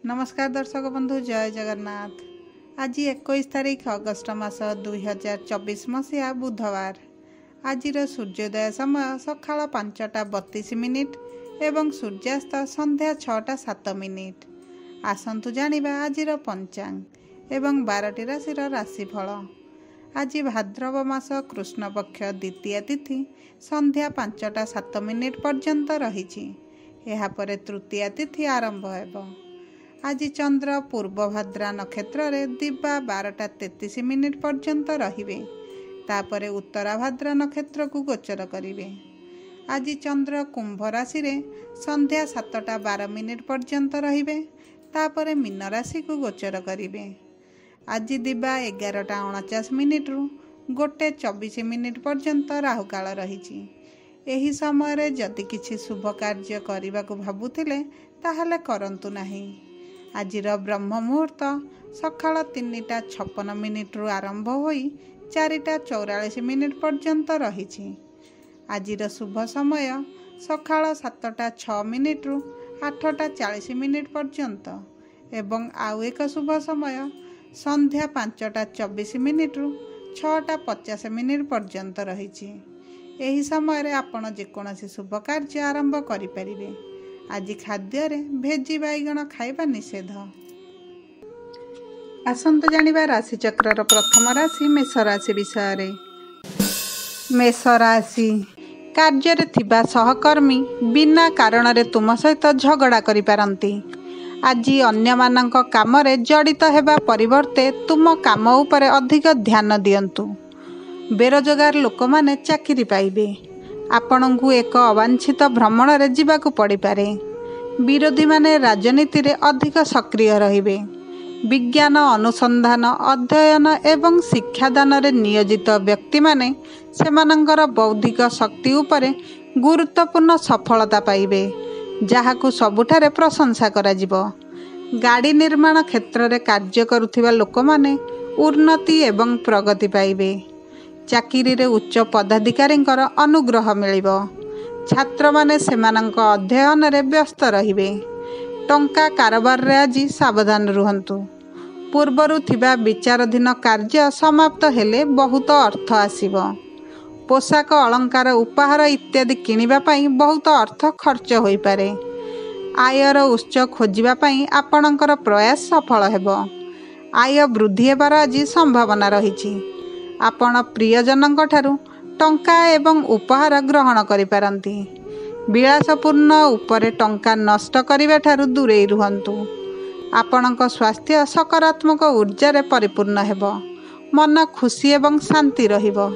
नमस्कार दर्शक बंधु, जय जगन्नाथ। आज 21 तारीख अगस्ट मास 2024 मसीहा बुधवार। आज सूर्योदय समय सकाळ 5:32 एवं सूर्यास्त संध्या 6:07। आसंतु जानिबा आजिर पंचांग एवं 12टी राशि राशिफल। आज भाद्रव मास कृष्ण पक्ष द्वितीय तिथि संध्या 5:07 पर्यंत रही। यापर तृतीय तिथि आरंभ हेब। आज चंद्र पूर्व भाद्रा नक्षत्र रे दिवा 12:33 पर्यंत रहिबे। तापरे उत्तरा भाद्रा नक्षत्र को गोचर करिवे। आज चंद्र कुंभ राशि रे संध्या 7:12 पर्यंत रहिबे। तापरे मीन राशि को गोचर करिवे। आज दिवा 11:49 रु 1:24 पर्यंत राहुकाल रहिछि। एही समय रे जदि किछि शुभ कार्य करिबा को भाबुथिले ताहाले करंतु नाही। आजिर ब्रह्म मुहूर्त सकाळ 3:56 रु आरंभ होई 4:44 पर्यंत रही। आजिर शुभ समय सकाळ 7:06 रु 8:40 पर्यंत एवं आउ एक शुभ समय संध्या 5:24 रु 6:50 पर्यंत रही। एही समय रे आपण जेकोसी शुभ कार्य आरंभ करिपारिबे। आज खाद्य रे भेजी बैगण खाइबा निषेध। आसंत जानिबा राशि चक्र प्रथम राशि मेष राशि विषय रे। मेष राशि कार्य रे थिबा सहकर्मी बिना कारण रे तुम सहित झगड़ा करि पारंती। आज अन्य मानक काम रे जड़ित हेबा परिवर्ते तुम काम उपरे अधिक ध्यान दियंतु। बेरोजगार लोक माने चाकरी पाइबे। आपणଙ୍କୁ एक अवांछित भ्रमण रे जीवाकु पड़ी पारे। विरोधी माने राजनीति रे अधिक सक्रिय रहिबे। विज्ञान अनुसंधान अध्ययन एवं शिक्षादान रे नियोजित व्यक्ति माने सेमानंकर बौद्धिक शक्ति उपरे गुरुत्वपूर्ण सफलता पाइबे, जाहाकु सबुठारे प्रशंसा करा जिवो। गाड़ी निर्माण क्षेत्र रे कार्य करुथिबा लोक माने उन्नति एवं प्रगति पाइबे। चाकिरी रे उच्च पदाधिकारी अनुग्रह मिलिबो। छात्र माने सेमानंक अध्ययन रे व्यस्त रहिबे। टंका कारोबार रे आज सावधान रुहंतु। पूर्वरु थिबा विचाराधीन कार्य समाप्त हेले बहुत अर्थ आसीबो। पोशाक अलंकार उपहार इत्यादि किनिबा पई बहुत अर्थ खर्च होई पारे। आयर उच्च खोजिबा पई आपणकर प्रयास सफल हेबो। आय वृद्धि हेबार आज संभावना रहिछि। आपण प्रियजनक ठारू टंका एवं उपहार ग्रहण करि पारंती। विलासपूर्ण उपरे टंका नष्ट करिबा ठारू दूरे रुहंतु। आपणक स्वास्थ्य सकारात्मक ऊर्जा रे परिपूर्ण हेबो। मन खुशी एवं शांति रहिबो।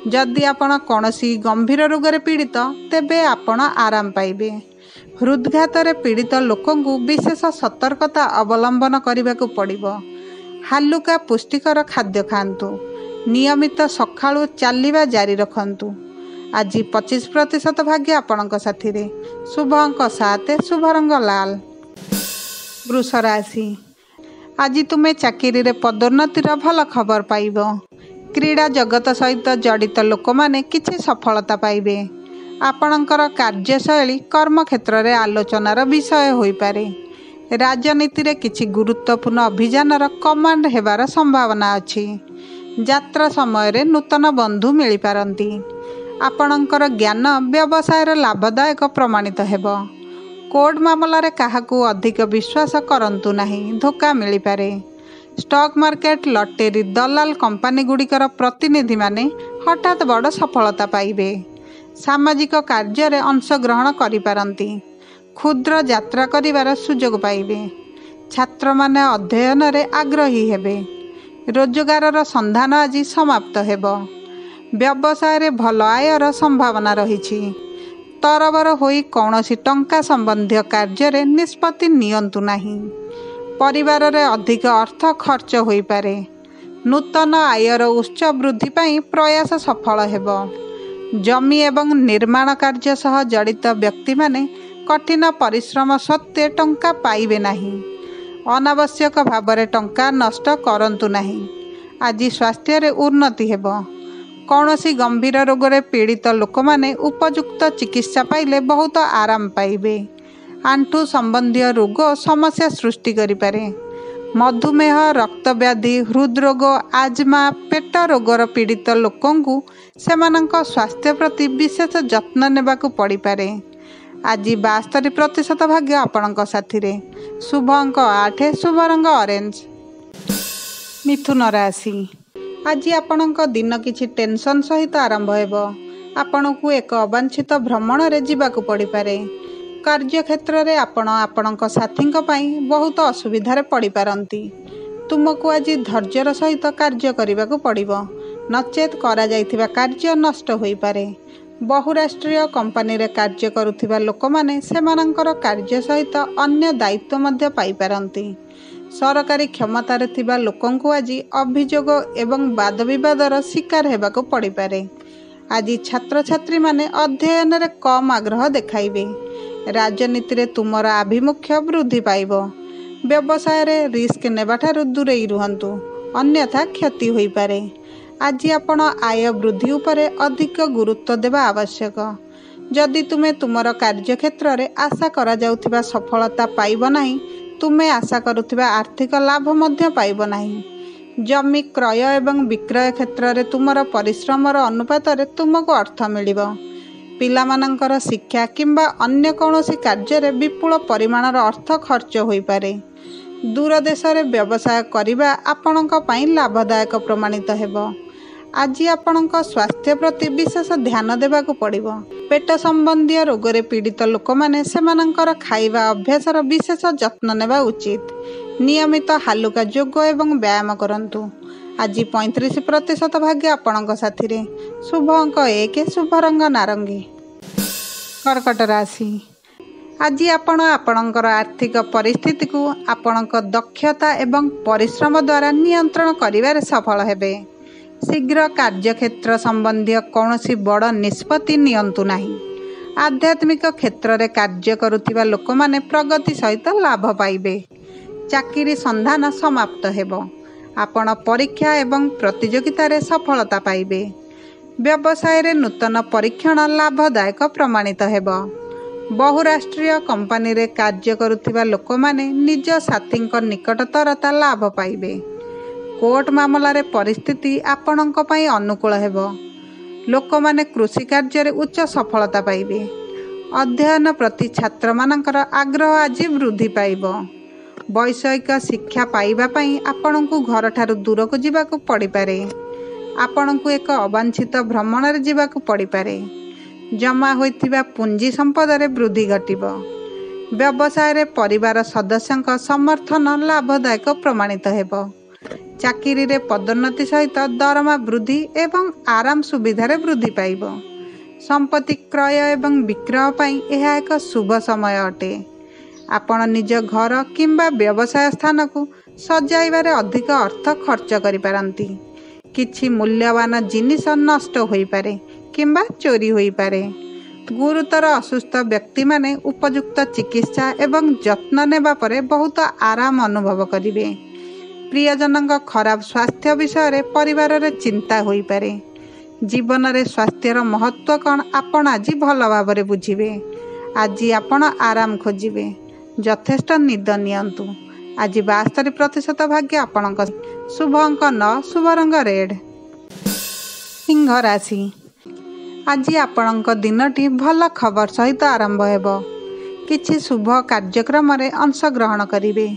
जदि आपण कोनोसी गंभीर रोग रे पीड़ित तेबे आपण आराम पाइबे। हृदघात रे पीड़ित लोकंकु विशेष सतर्कता अवलंबन करिबाकु पड़िबो। हालुका पुष्टिकर खाद्य खांतु। नियमित सकाळु चालिबा जारी रखंतु। आज 25% भाग्य आपणक साथी रे। शुभ अंक 7, शुभ रंग लाल। वृष राशि आज तुमे चाकरी रे पदोन्नतिर भल खबर पाइबो। क्रीड़ा जगत सहित जड़ित लोक माने किछि सफलता पाइबे। आपणकर कार्यशैली कर्म क्षेत्र रे आलोचनार विषय होई पारे। राजनीति रे किछि गुरुत्वपूर्ण अभियानर कमांड हेबार संभावना अछि। यात्रा समय रे नूतन बंधु मिली पारंती। आपणकर ज्ञान व्यवसाय रे लाभदायक प्रमाणित हेबो। कोर्ट मामला रे काहाकू अधिक विश्वास करंतु नाही, धोखा मिली पारे। स्टॉक मार्केट लटेरी दलाल कंपनी गुड़िकर प्रतिनिधि माने हठात बड़ सफलता पाइबे। सामाजिक कार्य रे अंशग्रहण करि पारंती। क्षुद्र यात्रा करिवार सुयोग पाइबे। छात्र माने अध्ययन रे आग्रही हेबे। रोजगार संधान आज समाप्त हेबो। व्यवसाय रे भल आयर संभावना रहिछि। तरबर होई कौनसी टंका संबंधी कार्य रे निष्पत्ति नियंतु नाही। परिवार रे अधिक अर्थ खर्च होई पारे। नूतन आयर उच्च वृद्धि पाई प्रयास सफल हेबो। जमी एवं निर्माण कार्य सह जड़ित व्यक्ति माने कठिन परिश्रम सत्वे टंका पाइबे नाही। अनावश्यक भावरे टंका नष्ट करंतु नाही। आज स्वास्थ्य रे उन्नति हेबो। कौनसी गंभीर रोग रे पीड़ित लोक माने उपयुक्त चिकित्सा पाइले बहुत आराम पाइबे। आंठू संबंधी रोग समस्या सृष्टि करिपारे। मधुमेह, रक्तव्याधि, हृदरोग, आजमा, पेट रोगर पीड़ित लोकंकु सेमानंक स्वास्थ्य प्रति विशेष जत्न नेबाकु पड़िपारे। आज 72% भाग्य आपणक साथी रे। शुभ अंक 8, शुभ रंग ऑरेंज। मिथुन राशि, आज आपणक दिन किछि टेंशन सहित आरंभ हेबो। आपणकु एक अवांछित भ्रमण रे जीवाकु पड़िपारे। कार्य क्षेत्र रे आपणक साथींक पई बहुत असुविधा रे पड़ी पारंती। तुमको आज धैर्यर सहित कार्य करबाकू पड़िबो, नचेत करा जाइथिबा कार्य नष्ट होई पारे। बहुराष्ट्रीय कंपनी रे कार्य करुथिबा लोक माने सेमानंकर कार्य सहित अन्य दायित्व मध्य पाई पारंती। सरकारी क्षमता रे थिबा लोकंकु आज अभियोग एवं वाद विवादर शिकार हेबाकू पड़ी पारे। आज छात्र छात्री माने अध्ययन रे कम आग्रह देखाइबे। राजनीति रे तुमर आभिमुख्य वृद्धि पाइबो। व्यवसाय रे रिस्क नेबाठारु दूरेई रुहंतु, अन्यथा क्षति होई पारे। आज आपण आय वृद्धि उपरे अधिक गुरुत्व देवा आवश्यक। जदि तुमे तुमर कार्य क्षेत्र रे आशा करा जाउथिबा सफलता पाइबो नाही, तुमे आशा करुथिबा आर्थिक लाभ मध्य पाइबो नाही। जमी क्रय एवं विक्रय क्षेत्र रे तुमर परिश्रमर अनुपात रे तुमको अर्थ मिलिबो। पिलामानंकर शिक्षा किंबा अन्य कौनसी कार्य रे विपुल परिमाणर अर्थ खर्च होई पारे। दूर देश रे व्यवसाय करिबा आपणक पई लाभदायक प्रमाणित हेबो। आज आपणक स्वास्थ्य प्रति विशेष ध्यान देबाकू पड़िबो। पेट संबंधी रोग रे पीड़ित लोक माने सेमानंकर खाइबा अभ्यासर विशेष जत्न नेबा उचित। नियमित हालुका योग एवं व्यायाम करंतु। आज 35% भाग्य आपणक साथी रे। शुभ अंक 1, शुभ रंग नारंगी। कर्कट राशि, आज आपणकर आर्थिक परिस्थिति को आपणक दक्षता एवं परिश्रम द्वारा नियंत्रण करिवारे सफल हेबे। शीघ्र कार्यक्षेत्र संबंधी कौनसी बड़ निष्पत्ति नियंतु नाही। आध्यात्मिक क्षेत्र रे कार्य करुथिबा लोक माने प्रगति सहित लाभ पाइबे। चाकरी संधान समाप्त हेबो। आपण परीक्षा एवं प्रतियोगिता रे सफलता पाइबे। व्यवसाय रे नूतन परीक्षण लाभदायक प्रमाणित हेबो। बहुराष्ट्रीय कंपनी रे कार्य करुथिबा लोक माने निज साथींक निकटतरता लाभ पाइबे। कोर्ट मामला रे परिस्थिति आपणक पई अनुकूल हेबो। लोक माने कृषि कार्य रे उच्च सफलता पाइबे। अध्ययन प्रति छात्र मानकर आग्रह आज वृद्धि पाइबो। वैषयिक शिक्षा पाइबा पई आपणकु घर ठारू दूर को जीवाकू पड़ी पारे। आपणकु एक अवांछित भ्रमण रे जीवाकू पड़ी पारे। जमा होइथिबा पुंजी संपद रे वृद्धि घटिबो। व्यवसाय रे परिवार सदस्यंक समर्थन लाभदायक प्रमाणित हेबो। चाकरी रे पदोन्नति सहित दरमा वृद्धि एवं आराम सुविधा रे वृद्धि पाइबो। संपत्ति क्रय एवं विक्रय पई यह एक शुभ समय अटे। आपण निज घर किंबा व्यवसाय स्थान को सजाइबारे अधिक अर्थ खर्च करि पारंती। किछि मूल्यवान जिनिस नष्ट होई पारे किंबा चोरी होई पारे। गुरुतर असुस्थ व्यक्ति माने उपयुक्त चिकित्सा एवं जत्न नेबा परे बहुत आराम अनुभव करिवे। प्रियजनक खराब स्वास्थ्य विषय रे परिवार रे चिंता होई पारे। जीवन रे स्वास्थ्यर महत्व कौन आपण आज भल भाव रे बुझिबे। आज आपण आराम खोजिबे। यथेष्ट निद नियंतु। आज 72% भाग्य आपणक। शुभ अंक 9, शुभ रंग रेड। सिंह राशि, आज आपणक दिनटी भल खबर सहित आरंभ हेबो। किछि शुभ कार्यक्रम रे अंशग्रहण करिवे।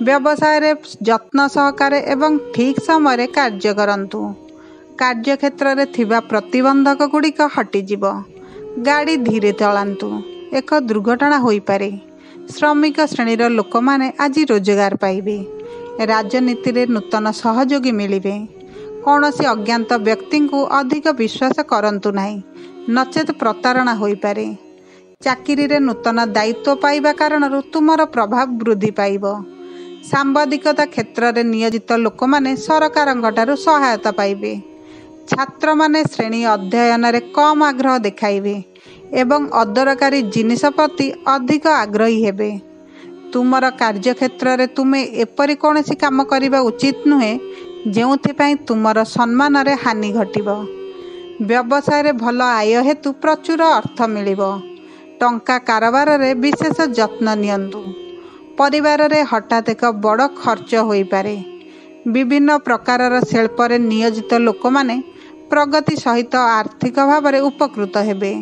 व्यवसाय रे जत्न सहकारे एवं ठीक समय कार्य करंतु। कार्य क्षेत्र रे थिबा प्रतिबंधक गुड़िक हटिजिब। गाड़ी धीरे चलांतु। एक दुर्घटना होई पारे। श्रमिक श्रेणीर लोक माने आज रोजगार पाइबे। राजनीति रे नूतन सहयोगी मिलिबे। कौनसी अज्ञात व्यक्ति को अधिक विश्वास करंतु नाही, नचेत प्रतारणा होई पारे। चाकरी रे नूतन दायित्व पाइबा कारण तुमर प्रभाव वृद्धि पाइबो। सांबादिकता क्षेत्र रे नियोजित लोक माने सरकारंगठारु सहायता पाइबे। छात्र माने श्रेणी अध्ययन रे कम आग्रह देखाइबे एवं अदरकारी जिनिस प्रति अधिक आग्रही हेबे। तुमर कार्य क्षेत्र रे तुमे एपरि कोनोसी काम करिबा उचित नुहे जेउथिपाई तुमर सम्मान रे हानि घटिबो। व्यवसाय रे भल आय हेतु प्रचुर अर्थ मिलिबो। ଟଙ୍କା କାରବାରରେ ବିଶେଷ ଯତ୍ନ ନିଅନ୍ତୁ। ପରିବାରରେ ହଠାତ୍ ଏକ ବଡ଼ ଖର୍ଚ୍ଚ ହୋଇପାରେ। ବିଭିନ୍ନ ପ୍ରକାରର ଶିଳ୍ପରେ ନିୟୋଜିତ ଲୋକମାନେ ପ୍ରଗତି ସହିତ ଆର୍ଥିକ ଭାବରେ ଉପକୃତ ହେବେ।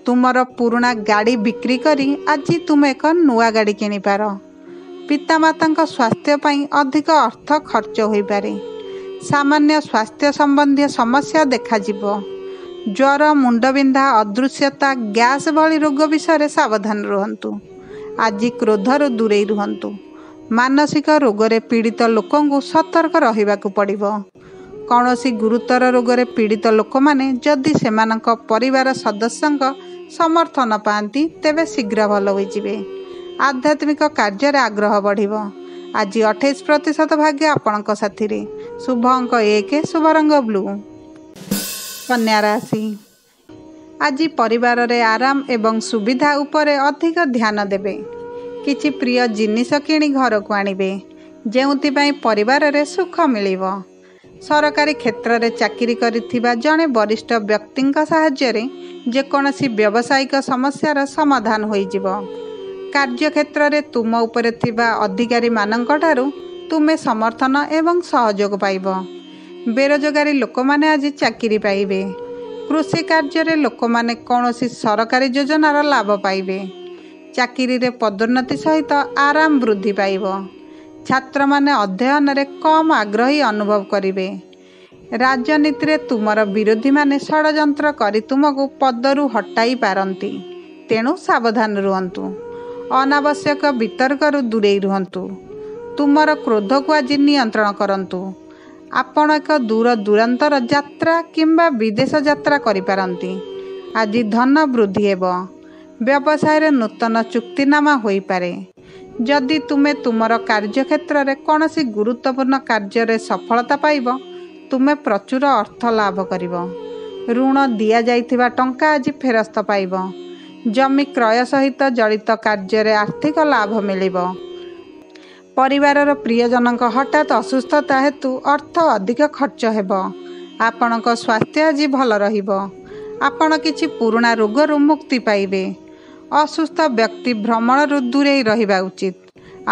ତୁମର ପୁରୁଣା ଗାଡ଼ି ବିକ୍ରି କରି ଆଜି ତୁମେ ଏକ ନୂଆ ଗାଡ଼ି କିଣିପାର। ପିତାମାତାଙ୍କ ସ୍ୱାସ୍ଥ୍ୟ ପାଇଁ ଅଧିକ ଅର୍ଥ ଖର୍ଚ୍ଚ ହୋଇପାରେ। ସାମାନ୍ୟ ସ୍ୱାସ୍ଥ୍ୟ ସମ୍ବନ୍ଧୀୟ ସମସ୍ୟା ଦେଖାଯିବ। ଜ୍ୱର, ମୁଣ୍ଡବିନ୍ଧା, ଅଦୃଶ୍ୟତା, ଗ୍ୟାସ୍ ଭଳି ରୋଗ ବିଷୟରେ ସାବଧାନ ରୁହନ୍ତୁ। ଆଜି କ୍ରୋଧରୁ ଦୂରେଇ ରୁହନ୍ତୁ। ମାନସିକ ରୋଗରେ ପୀଡ଼ିତ ଲୋକଙ୍କୁ ସତର୍କ ରହିବାକୁ ପଡ଼ିବ। କୌଣସି ଗୁରୁତର ରୋଗରେ ପୀଡ଼ିତ ଲୋକମାନେ ଯଦି ସେମାନଙ୍କ ପରିବାର ସଦସ୍ୟଙ୍କ ସମର୍ଥନ ପାଆନ୍ତି ତେବେ ଶୀଘ୍ର ଭଲ ହୋଇଯିବେ। ଆଧ୍ୟାତ୍ମିକ କାର୍ଯ୍ୟରେ ଆଗ୍ରହ ବଢ଼ିବ। ଆଜି 28% ଭାଗ୍ୟ ଆପଣଙ୍କ ସାଥିରେ। ଶୁଭ ଅଙ୍କ 1, ଶୁଭ ରଙ୍ଗ ବ୍ଲୁ। କନ୍ୟା ରାଶି, ଆଜି ପରିବାରରେ ଆରାମ ଏବଂ ସୁବିଧା ଉପରେ ଅଧିକ ଧ୍ୟାନ ଦେବେ। କିଛି ପ୍ରିୟ ଜିନିଷ କିଣି ଘରକୁ ଆଣିବେ, ଯେଉଁଥିପାଇଁ ପରିବାରରେ ସୁଖ ମିଳିବ। ସରକାରୀ କ୍ଷେତ୍ରରେ ଚାକିରି କରିଥିବା ଜଣେ ବରିଷ୍ଠ ବ୍ୟକ୍ତିଙ୍କ ସାହାଯ୍ୟରେ ଯେକୌଣସି ବ୍ୟବସାୟିକ ସମସ୍ୟାର ସମାଧାନ ହୋଇଯିବ। କାର୍ଯ୍ୟକ୍ଷେତ୍ରରେ ତୁମ ଉପରେ ଥିବା ଅଧିକାରୀମାନଙ୍କଠାରୁ ତୁମେ ସମର୍ଥନ ଏବଂ ସହଯୋଗ ପାଇବ। ବେରୋଜଗାରୀ ଲୋକମାନେ ଆଜି ଚାକିରି ପାଇବେ। କୃଷି କାର୍ଯ୍ୟରେ ଲୋକମାନେ କୌଣସି ସରକାରୀ ଯୋଜନାର ଲାଭ ପାଇବେ। ଚାକିରିରେ ପଦୋନ୍ନତି ସହିତ ଆରାମ ବୃଦ୍ଧି ପାଇବ। ଛାତ୍ରମାନେ ଅଧ୍ୟୟନରେ କମ୍ ଆଗ୍ରହୀ ଅନୁଭବ କରିବେ। ରାଜନୀତିରେ ତୁମର ବିରୋଧୀମାନେ ଷଡ଼ଯନ୍ତ୍ର କରି ତୁମକୁ ପଦରୁ ହଟାଇ ପାରନ୍ତି, ତେଣୁ ସାବଧାନ ରୁହନ୍ତୁ। ଅନାବଶ୍ୟକ ବିତର୍କରୁ ଦୂରେଇ ରୁହନ୍ତୁ। ତୁମର କ୍ରୋଧକୁ ଆଜି ନିୟନ୍ତ୍ରଣ କରନ୍ତୁ। ଆପଣ ଏକ ଦୂର ଦୂରାନ୍ତର ଯାତ୍ରା କିମ୍ବା ବିଦେଶ ଯାତ୍ରା କରିପାରନ୍ତି। ଆଜି ଧନ ବୃଦ୍ଧି ହେବ। ବ୍ୟବସାୟରେ ନୂତନ ଚୁକ୍ତିନାମା ହୋଇପାରେ। ଯଦି ତୁମେ ତୁମର କାର୍ଯ୍ୟକ୍ଷେତ୍ରରେ କୌଣସି ଗୁରୁତ୍ୱପୂର୍ଣ୍ଣ କାର୍ଯ୍ୟରେ ସଫଳତା ପାଇବ, ତୁମେ ପ୍ରଚୁର ଅର୍ଥ ଲାଭ କରିବ। ଋଣ ଦିଆଯାଇଥିବା ଟଙ୍କା ଆଜି ଫେରସ୍ତ ପାଇବ। ଜମି କ୍ରୟ ସହିତ ଜଡ଼ିତ କାର୍ଯ୍ୟରେ ଆର୍ଥିକ ଲାଭ ମିଳିବ। ପରିବାରର ପ୍ରିୟଜନଙ୍କ ହଠାତ୍ ଅସୁସ୍ଥତା ହେତୁ ଅର୍ଥ ଅଧିକ ଖର୍ଚ୍ଚ ହେବ। ଆପଣଙ୍କ ସ୍ୱାସ୍ଥ୍ୟ ଆଜି ଭଲ ରହିବ। ଆପଣ କିଛି ପୁରୁଣା ରୋଗରୁ ମୁକ୍ତି ପାଇବେ। ଅସୁସ୍ଥ ବ୍ୟକ୍ତି ଭ୍ରମଣରୁ ଦୂରେଇ ରହିବା ଉଚିତ।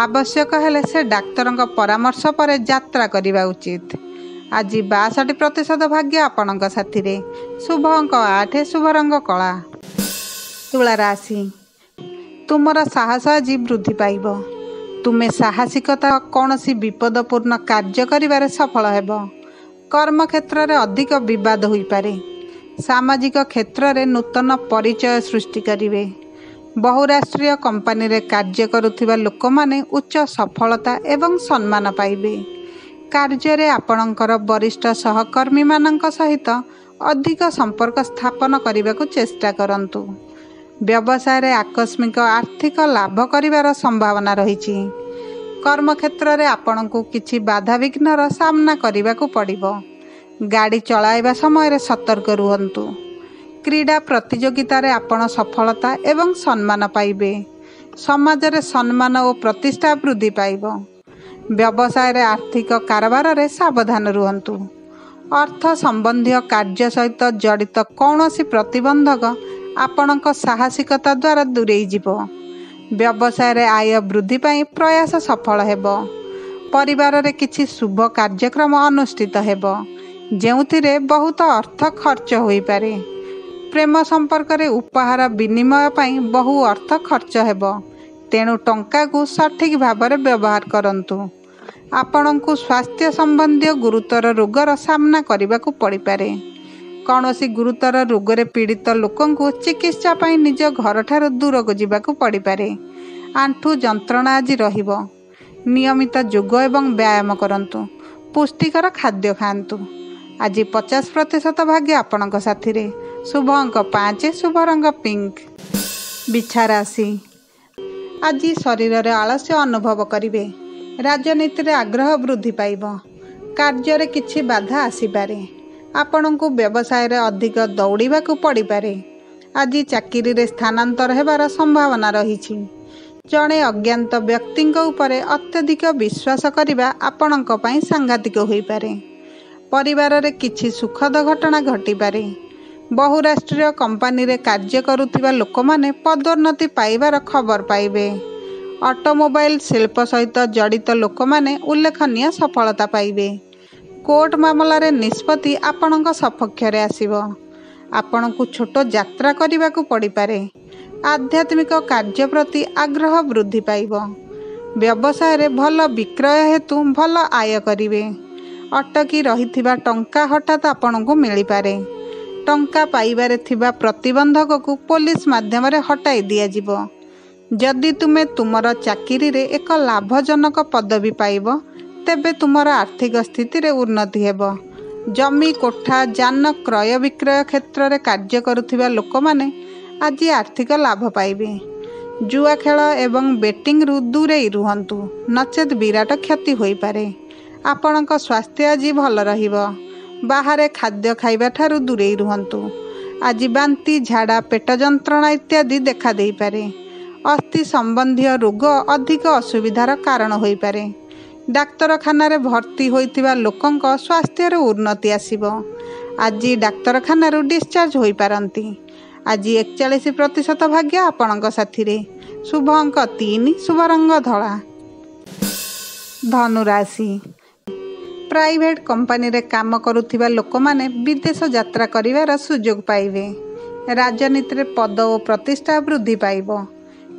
ଆବଶ୍ୟକ ହେଲେ ସେ ଡାକ୍ତରଙ୍କ ପରାମର୍ଶ ପରେ ଯାତ୍ରା କରିବା ଉଚିତ। ଆଜି 62% ଭାଗ୍ୟ ଆପଣଙ୍କ ସାଥିରେ। ଶୁଭ ଅଙ୍କ 8, ଶୁଭ ରଙ୍ଗ କଳା। ତୁଳା ରାଶି, ତୁମର ସାହସ ଆଜି ବୃଦ୍ଧି ପାଇବ। ତୁମେ ସାହସିକତା କୌଣସି ବିପଦପୂର୍ଣ୍ଣ କାର୍ଯ୍ୟ କରିବାରେ ସଫଳ ହେବ। କର୍ମକ୍ଷେତ୍ରରେ ଅଧିକ ବିବାଦ ହୋଇପାରେ। ସାମାଜିକ କ୍ଷେତ୍ରରେ ନୂତନ ପରିଚୟ ସୃଷ୍ଟି କରିବେ। ବହୁରାଷ୍ଟ୍ରୀୟ କମ୍ପାନୀରେ କାର୍ଯ୍ୟ କରୁଥିବା ଲୋକମାନେ ଉଚ୍ଚ ସଫଳତା ଏବଂ ସମ୍ମାନ ପାଇବେ। କାର୍ଯ୍ୟରେ ଆପଣଙ୍କର ବରିଷ୍ଠ ସହକର୍ମୀମାନଙ୍କ ସହିତ ଅଧିକ ସମ୍ପର୍କ ସ୍ଥାପନ କରିବାକୁ ଚେଷ୍ଟା କରନ୍ତୁ। ବ୍ୟବସାୟରେ ଆକସ୍ମିକ ଆର୍ଥିକ ଲାଭ କରିବାର ସମ୍ଭାବନା ରହିଛି। କର୍ମକ୍ଷେତ୍ରରେ ଆପଣଙ୍କୁ କିଛି ବାଧାବିଘ୍ନର ସାମ୍ନା କରିବାକୁ ପଡ଼ିବ। ଗାଡ଼ି ଚଳାଇବା ସମୟରେ ସତର୍କ ରୁହନ୍ତୁ। କ୍ରୀଡ଼ା ପ୍ରତିଯୋଗିତାରେ ଆପଣ ସଫଳତା ଏବଂ ସମ୍ମାନ ପାଇବେ। ସମାଜରେ ସମ୍ମାନ ଓ ପ୍ରତିଷ୍ଠା ବୃଦ୍ଧି ପାଇବ। ବ୍ୟବସାୟରେ ଆର୍ଥିକ କାରବାରରେ ସାବଧାନ ରୁହନ୍ତୁ। ଅର୍ଥ ସମ୍ବନ୍ଧୀୟ କାର୍ଯ୍ୟ ସହିତ ଜଡ଼ିତ କୌଣସି ପ୍ରତିବନ୍ଧକ ଆପଣଙ୍କ ସାହସିକତା ଦ୍ୱାରା ଦୂରେଇ ଯିବ। ବ୍ୟବସାୟରେ ଆୟ ବୃଦ୍ଧି ପାଇଁ ପ୍ରୟାସ ସଫଳ ହେବ। ପରିବାରରେ କିଛି ଶୁଭ କାର୍ଯ୍ୟକ୍ରମ ଅନୁଷ୍ଠିତ ହେବ, ଯେଉଁଥିରେ ବହୁତ ଅର୍ଥ ଖର୍ଚ୍ଚ ହୋଇପାରେ। ପ୍ରେମ ସମ୍ପର୍କରେ ଉପହାର ବିନିମୟ ପାଇଁ ବହୁ ଅର୍ଥ ଖର୍ଚ୍ଚ ହେବ, ତେଣୁ ଟଙ୍କାକୁ ସଠିକ୍ ଭାବରେ ବ୍ୟବହାର କରନ୍ତୁ। ଆପଣଙ୍କୁ ସ୍ୱାସ୍ଥ୍ୟ ସମ୍ବନ୍ଧୀୟ ଗୁରୁତର ରୋଗର ସାମ୍ନା କରିବାକୁ ପଡ଼ିପାରେ। କୌଣସି ଗୁରୁତର ରୋଗରେ ପୀଡ଼ିତ ଲୋକଙ୍କୁ ଚିକିତ୍ସା ପାଇଁ ନିଜ ଘରଠାରୁ ଦୂରକୁ ଯିବାକୁ ପଡ଼ିପାରେ। ଆଣ୍ଠୁ ଯନ୍ତ୍ରଣା ଆଜି ରହିବ। ନିୟମିତ ଯୋଗ ଏବଂ ବ୍ୟାୟାମ କରନ୍ତୁ। ପୁଷ୍ଟିକର ଖାଦ୍ୟ ଖାଆନ୍ତୁ। ଆଜି 50% ଭାଗ୍ୟ ଆପଣଙ୍କ ସାଥିରେ। ଶୁଭ ଅଙ୍କ 5, ଶୁଭ ରଙ୍ଗ ପିଙ୍କ। ବିଛା ରାଶି, ଆଜି ଶରୀରରେ ଆଳସ୍ୟ ଅନୁଭବ କରିବେ। ରାଜନୀତିରେ ଆଗ୍ରହ ବୃଦ୍ଧି ପାଇବ। କାର୍ଯ୍ୟରେ କିଛି ବାଧା ଆସିପାରେ। ଆପଣଙ୍କୁ ବ୍ୟବସାୟରେ ଅଧିକ ଦୌଡ଼ିବାକୁ ପଡ଼ିପାରେ। ଆଜି ଚାକିରିରେ ସ୍ଥାନାନ୍ତର ହେବାର ସମ୍ଭାବନା ରହିଛି। ଜଣେ ଅଜ୍ଞାତ ବ୍ୟକ୍ତିଙ୍କ ଉପରେ ଅତ୍ୟଧିକ ବିଶ୍ୱାସ କରିବା ଆପଣଙ୍କ ପାଇଁ ସାଂଘାତିକ ହୋଇପାରେ। ପରିବାରରେ କିଛି ସୁଖଦ ଘଟଣା ଘଟିପାରେ। बहुराष्ट्रीय कंपानी रे कार्य करुथिबा लोकमाने पदोन्नति पाइबार खबर पाइबे। ऑटोमोबाइल शिल्प सहित जड़ित लोकमाने उल्लेखनीय सफलता पाइबे। कोर्ट मामला रे निष्पत्ति आपणक सपक्ष रे आसिबो। आपणकु छोट यात्रा करिबाकु पड़ी पारे। आध्यात्मिक कार्य प्रति आग्रह वृद्धि पाइबो। व्यवसाय रे भल विक्रय हेतु भल आय करिवे। अटकी रहिथिबा टंका हठात आपणकु मिली पारे। टंका पाइबारे थिबा प्रतिबंधक को पुलिस माध्यम रे हटाई दिया जिवो। जदि तुमे तुमर चाकिरी रे एक लाभजनक पदवी पाइबो तेबे तुमर आर्थिक स्थिति रे उन्नति हेबो। जमी कोठा जान क्रय विक्रय क्षेत्र रे कार्य करुथिबा लोकमाने आज आर्थिक लाभ पाइबे। जुआ खेल एवं बेटिंग रु दूरे रुहंतु नचेत विराट क्षति होई पारे। आपणक स्वास्थ्य आज भल रहिबो। बाहरे खाद्य खाइबा ठारू दूरे रुहंतु। आज बांती झाड़ा पेट जंत्रणा इत्यादि देखा देई पारे। अस्थि संबंधी रोग अधिक असुविधार कारण होई पारे। डाक्तरखाना रे भर्ती होइतिबा लोकंक स्वास्थ्य रे उन्नति आसिबो। आज डाक्तरखाना रू डिस्चार्ज होई पारंती। आज 41% भाग्य आपणक साथी रे। शुभ अंक 3, शुभ रंग धला। धनुराशि प्राइवेट कंपानी रे काम करुथिबा लोकमाने विदेश यात्रा करिवार सुयोग पाइबे। राजनीति रे पद और प्रतिष्ठा वृद्धि पाइबो।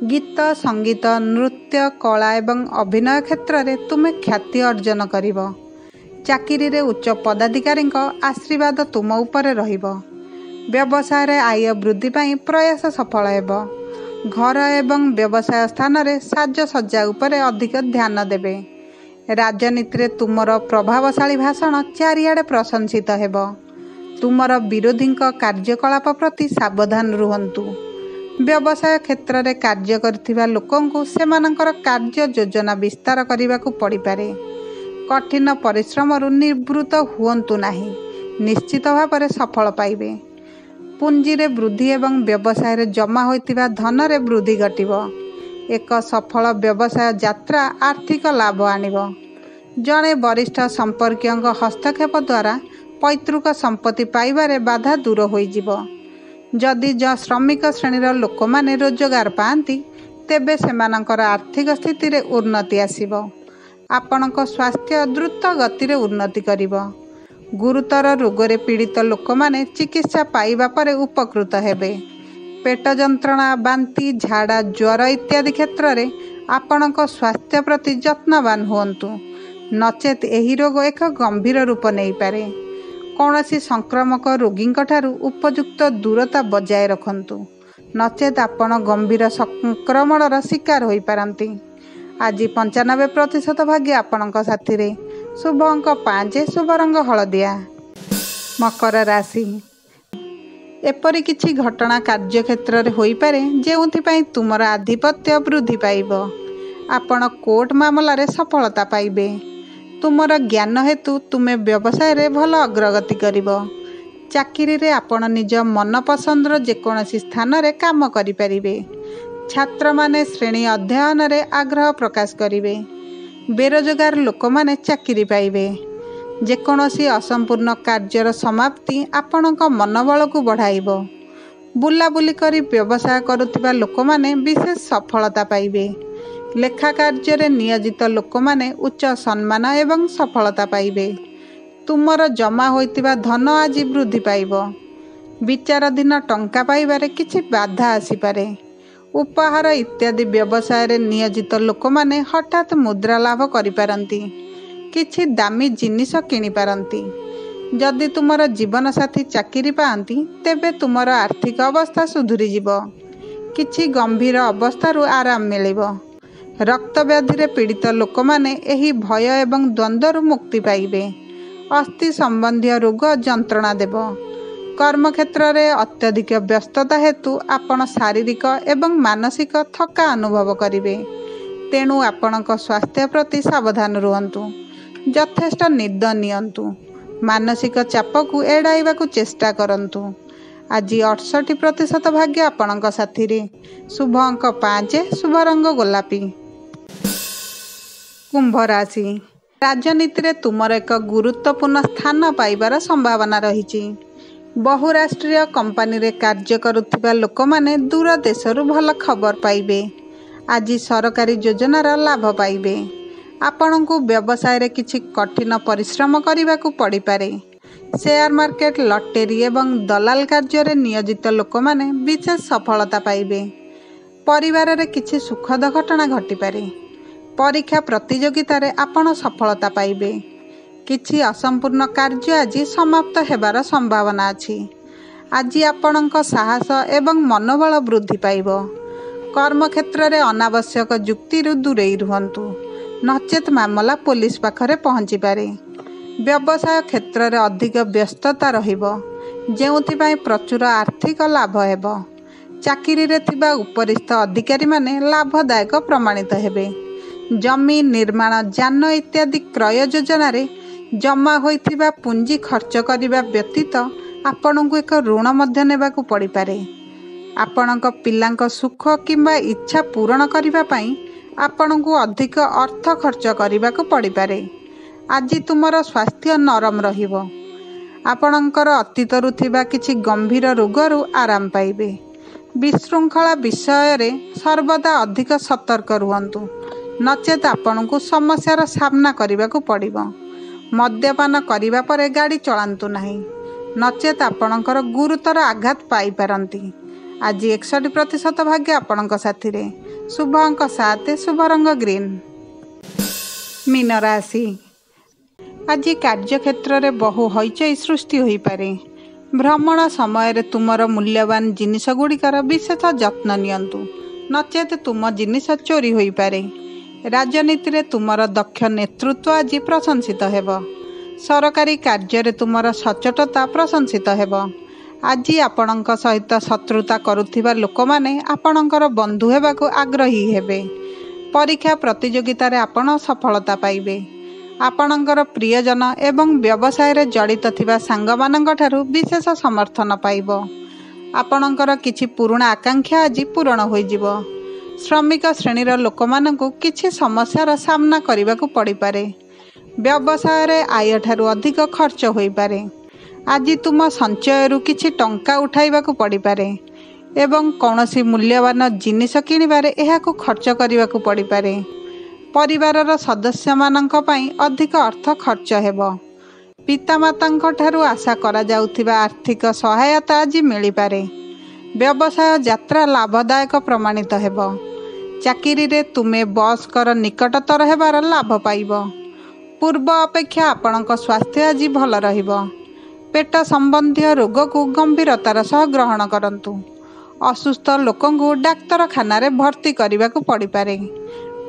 गीत संगीत नृत्य कला एवं अभिनय क्षेत्र रे तुमे ख्याति अर्जन करिबो। चाकिरी रे उच्च पदाधिकारी आशीर्वाद तुम उपरे रहिबो। व्यवसाय रे आय वृद्धि पाई प्रयास सफल हेबो। घर एवं व्यवसाय स्थान रे साजसज्जा उपरे अधिक ध्यान देबे। राजनीति रे तुमर प्रभावशाली भाषण चारिआडे प्रशंसित हेबो। तुमर विरोधी कार्यकलाप प्रति सावधान रुहंतु। व्यवसाय क्षेत्र रे कार्य करथिबा लोकंकु सेमानंकर कार्य योजना विस्तार करिबाकु पड़ी पारे। कठिन परिश्रम रु निवृत्त हुअंतु नाही। निश्चित भाव सफल पाइबे। पुंजी रे वृद्धि एवं व्यवसाय रे जमा होइतिबा धन रे वृद्धि घटिबो। एक सफल व्यवसाय यात्रा आर्थिक लाभ आनिबो। जणे वरिष्ठ संपर्कीयंक हस्तक्षेप द्वारा पैतृक संपत्ति पाइबारे बाधा दूर होई जिवो। जदि श्रमिक श्रेणीर लोक माने रोजगार पाती तेबे सेमानंकर आर्थिक स्थिति रे उन्नति आसिबो। आपणक स्वास्थ्य द्रुत गति रे उन्नति करिबो। गुरुतर रोगरे पीड़ित लोक माने चिकित्सा पाइबा परे उपकृत हेबे। पेट जंत्रणा बांती झाड़ा ज्वर इत्यादि क्षेत्र रे आपणक स्वास्थ्य प्रति जत्नवान हुअन्तु। नचेत एही रोग एक गंभीर रूप नहीं पारे। कौनसी संक्रामक रोगींक ठारू उपयुक्त दूरता बजाय रखंतु। नचेत आपण गंभीर संक्रमणर शिकार होई पारंती। आज 95% भाग्य आपणक साथी रे। शुभ अंक 5, शुभ रंग हलदिया। मकर राशि एपरी किछि घटना कार्य क्षेत्र रे होई पारे जेउथिपाई तुमर आधिपत्य वृद्धि पाइबो। आपण कोर्ट मामला रे सफलता पाइबे। तुमर ज्ञान हेतु तुमे व्यवसाय रे भल अग्रगति करिबो। चाकिरी रे आपण निज मन पसंदर जेकोसी स्थान रे काम करि परिबे। छात्र माने श्रेणी अध्ययन रे आग्रह प्रकाश करिवे। बेरोजगार लोक माने चाकिरी पाइबे। जेकोसी असंपूर्ण कार्यर समाप्ति आपणक मनोबल को बढ़ाइबो। बुलाबुली करी व्यवसाय करुथिबा लोक माने विशेष सफलता पाइबे। लेखा कार्य रे नियोजित लोक माने उच्च सम्मान एवं सफलता पाइबे। तुमर जमा होइतिबा धन आज वृद्धि पाइबो। विचाराधीन टंका पाइबारे किछि बाधा आसीपारे। उपहार इत्यादि व्यवसाय रे नियोजित लोक माने हठात मुद्रा लाभ करि पारंती। किछि दामी जिनिस किनि पारंती। जदि तुमर जीवन साथी चाकिरी पाआंती तेबे तुमर आर्थिक अवस्था सुधुरी जिवो। किछि गंभीर अवस्थारु आराम मिलिबो। रक्त व्याधि रे पीड़ित लोक माने एही भय एवं द्वंद्वरु मुक्ति पाइबे। अस्थि संबंधी रोग जंत्रणा देबो। कर्म क्षेत्र रे अत्यधिक व्यस्तता हेतु आपण शारीरिक एवं मानसिक थका अनुभव करिवे। तेणु आपणक स्वास्थ्य प्रति सावधान रुहंतु। यथेष्ट निद नियंतु। मानसिक चाप को एड़ाइबा को चेष्टा करंतु। आज 68% भाग्य आपणक साथी रे। शुभ अंक 5, शुभ रंग गोलापी। कुंभ राशि राजनीति रे तुमर एक गुरुत्वपूर्ण स्थान पाइबार संभावना रही। बहुराष्ट्रीय कंपानी रे कार्य करुथिबा लोकमाने दूर देशरू भल खबर पाइबे। आज सरकारी योजनार लाभ पाइबे। आपणको व्यवसाय रे किछि कठिन परिश्रम करबाकू पड़ी पारे। शेयर मार्केट लटेरी एवं दलाल कार्य रे नियोजित लोकमाने विशेष सफलता पाइबे। परिवार रे किछि सुखद घटना घटी पारे। परीक्षा प्रतियोगिता रे आपण सफलता पाइबे। किछि असंपूर्ण कार्य आज समाप्त हेबार संभावना अछि। आज आपणक साहस एवं मनोबल वृद्धि पाइब। कर्म क्षेत्र रे अनावश्यक जुक्ति दूरेई रुहंतु, नचेत मामला पुलिस पाखरे पहुंची पारे। व्यवसाय क्षेत्र रे अधिक व्यस्तता रहिबो, जेउथिपाई प्रचुर आर्थिक लाभ हेबो। चाकिरी रे थिबा उपरिस्थ अधिकारी माने लाभदायक प्रमाणित हेबे। जमी निर्माण जान इत्यादि क्रय योजना रे जमा होइथिबा पुंजी खर्च करिबा व्यतीत आपणको एक ऋण मध्य नेबाकू पड़ी पारे। आपणक पिलांक सुख किंबा इच्छा पूरण करिबा पई आपणको अधिक अर्थ खर्च करिबाकू पड़ी पारे। आज तुमर स्वास्थ्य नरम रहिबो। आपणकर अतीतरू थिबा किछि गंभीर रोगरू आराम पाइबे। विशृंखला विषय रे सर्वदा अधिक सतर्क रुहंतु, नचेत आपणको समस्यार सामना करिबाकू पड़िबो। मद्यपान करिबा परे गाड़ी चलांतु नाही, नचेत आपणकर गुरुतर आघात पाई पारंती। आज 61% भाग्य आपणक साथी रे। शुभ अंक 7, शुभ रंग ग्रीन। मीन राशि आज कार्य क्षेत्र रे बहु हईचई सृष्टि होई पारे। भ्रमण समय रे तुमर मूल्यवान जिनिस गुड़िकर विशेष जत्न नियंतु, नचेत तुम जिनिस चोरी होई पारे। राजनीति रे तुमर दक्ष नेतृत्व आज प्रशंसित हेब। सरकारी कार्य रे तुमर सचोटता प्रशंसित हेब। आज आपणक सहित शत्रुता करुथिबा लोकमाने आपणकर बंधु हेबाकू आग्रही हेबे। परीक्षा प्रतियोगिता रे आपण सफलता पाइबे। आपणकर प्रियजन एवं व्यवसाय रे जड़ित थिबा सांगमानंक ठारू विशेष समर्थन पाइब। आपणकर किछि पुराणा आकांक्षा आज पूरण होई जिवो। श्रमिक श्रेणीर लोकमानंकु किछि समस्यार सामना करिबाकू पड़ी पारे। व्यवसाय रे आय ठारू अधिक खर्च होई पारे। आज तुम संचयरू किछि टंका उठाइबाकू पड़ी पारे एवं कौनसी मूल्यवान जिनिस किनिबारे एहाकू खर्च करिबाकू पड़ी पारे। परिवारर सदस्य मानंक पई अधिक अर्थ खर्च हेबो। पितामातांक ठारू आशा करा जाउथिबा आर्थिक सहायता आज मिली पारे। व्यवसाय यात्रा लाभदायक प्रमाणित हेबो। चाकिरी रे तुमे बॉसकर निकटतर हेबार लाभ पाइब। पूर्व अपेक्षा आपणक स्वास्थ्य आज भल रहिब। पेट संबंधी रोग को गंभीरतार सह ग्रहण करंतु। असुस्थ लोकंकु डाक्तरखाना रे भर्ती करिबाकू पड़ी पारे।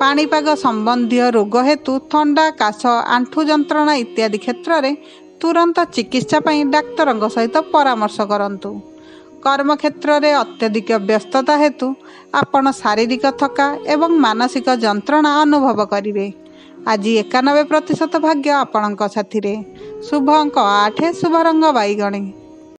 पाणीपाग संबंधी रोग हेतु थंडा, काश, आंठु जंत्रणा इत्यादि क्षेत्र रे तुरंत चिकित्सा पई डाक्तरंक सहित परामर्श करंतु। कर्म क्षेत्र रे अत्यधिक व्यस्तता हेतु आपण शारीरिक थका एवं मानसिक जंत्रणा अनुभव करिवे। आज 91% भाग्य आपणक साथी रे। शुभ अंक 8, शुभ रंग बाईगणी।